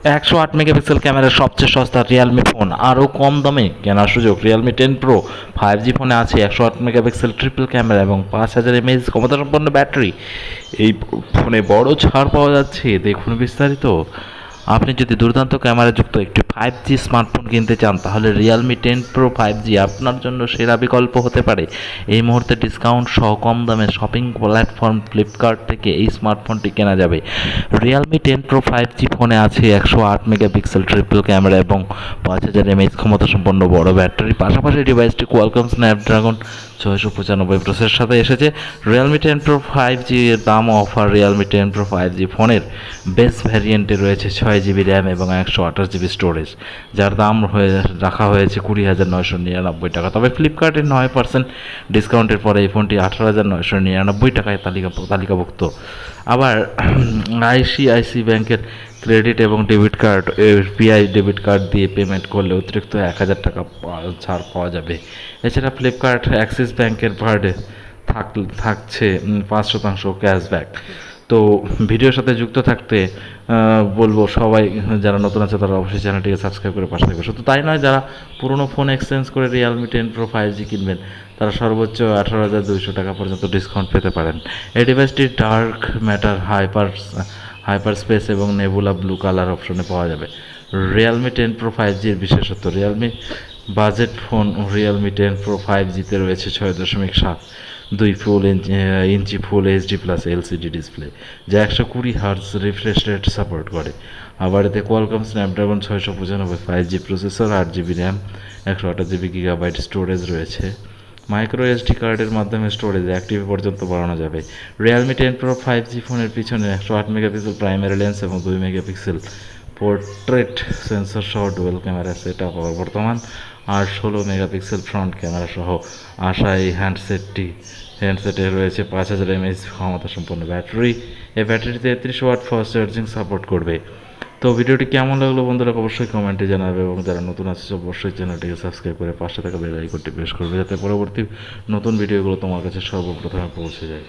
108 megapixel ক্যামেরার সবচেয়ে সস্তা রিয়েলমি ফোন আরও কম দামে কেনার সুযোগ। রিয়েলমি 10 প্রো 5G ফোনে আছে 108 মেগাপিক্সেল ট্রিপল ক্যামেরা এবং 5000 mAh ক্ষমতাসম্পন্ন ব্যাটারি। এই ফোনে বড় ছাড় পাওয়া যাচ্ছে, দেখুন বিস্তারিত। আপনি যদি দুর্দান্ত ক্যামেরাযুক্ত একটি 5G স্মার্টফোন কিনতে চান তাহলে রিয়েলমি 10 প্রো 5G আপনার জন্য সেরা বিকল্প হতে পারে। এই মুহূর্তে ডিসকাউন্ট সহ কম দামে শপিং প্ল্যাটফর্ম ফ্লিপকার্ট থেকে এই স্মার্টফোনটি কেনা যাবে। রিয়েলমি 10 প্রো 5G ফোনে আছে 108 মেগাপিক্সেল ট্রিপল ক্যামেরা এবং 5000 mAh ক্ষমতাসম্পন্ন বড় ব্যাটারি। পাশাপাশি ডিভাইসটি কোয়ালকম স্ন্যাপড্রাগন 695 প্রসেসরের সাথে এসেছে। রিয়েলমি 10 প্রো 5G এর দাম অফার। রিয়েলমি 10 প্রো 5G ফোনের বেস ভ্যারিয়েন্টে রয়েছে 6 জিবি র্যাম এবং 128 জিবি স্টোরেজ, যার দাম রাখা হয়েছে 20,999 টাকা। তবে ফ্লিপকার্টের 9% ডিসকাউন্টের পরে এই ফোনটি 18,999 টাকায় তালিকাভুক্ত। আবার আইসিআইসি ব্যাংকের ক্রেডিট এবং debit card, SBI debit card দিয়ে পেমেন্ট করলে অতিরিক্ত 1,000 টাকা ছাড় পাওয়া যাবে। এছাড়া ফ্লিপকার্ট অ্যাক্সিস ব্যাংকের কার্ডে থাকছে 5% ক্যাশব্যাক। তো ভিডিওর সাথে যুক্ত থাকতে বলবো, সবাই যারা নতুন আছে তারা অবশ্যই চ্যানেলটিকে সাবস্ক্রাইব করে পাশে থাকবে। শুধু তাই নয়, যারা পুরনো ফোন এক্সচেঞ্জ করে রিয়েলমি 10 প্রো 5G কিনবেন তারা সর্বোচ্চ 18,200 টাকা পর্যন্ত ডিসকাউন্ট পেতে পারেন। এই ডিভাইসটি ডার্ক ম্যাটার, হাইপার স্পেস এবং নেবুলা ব্লু কালার অপশনে পাওয়া যাবে। রিয়েলমি 10 প্রো 5G-র বিশেষত্ব। Realme budget phone Realme 10 pro 5G-তে রয়েছে 6.7 inch full HD plus LCD display, যা 120 হার্জ রিফ্রেশ রেট সাপোর্ট করে। আবার এতে Qualcomm Snapdragon 695 5G processor, 8 GB RAM, 128 GB gigabyte storage রয়েছে। মাইক্রো এসডি কার্ডের মাধ্যমে স্টোরেজ 1 TB পর্যন্ত বাড়ানো যাবে। রিয়েলমি 10 প্রো 5G ফোনের পিছনে 108 মেগাপিক্সেল প্রাইমারি লেন্স এবং 2 মেগাপিক্সেল পোর্ট্রেট সেন্সর সহ ডুয়েল ক্যামেরা সেট আপ। বর্তমান আর 16 মেগাপিক্সেল ফ্রন্ট ক্যামেরা সহ আসা এই হ্যান্ডসেটে রয়েছে 5000 mAh ক্ষমতা সম্পন্ন ব্যাটারি। এই battery 33 watt fast charging support করবে। তো ভিডিওটি কেমন লাগলো বন্ধুরা অবশ্যই কমেন্টে জানাবে, এবং যারা নতুন আছে অবশ্যই চ্যানেলটিকে সাবস্ক্রাইব করে পাশে থাকা বেল আইকনটি প্রেস করবে, যাতে পরবর্তী নতুন ভিডিওগুলো তোমার কাছে সর্বপ্রথমে পৌঁছে যায়।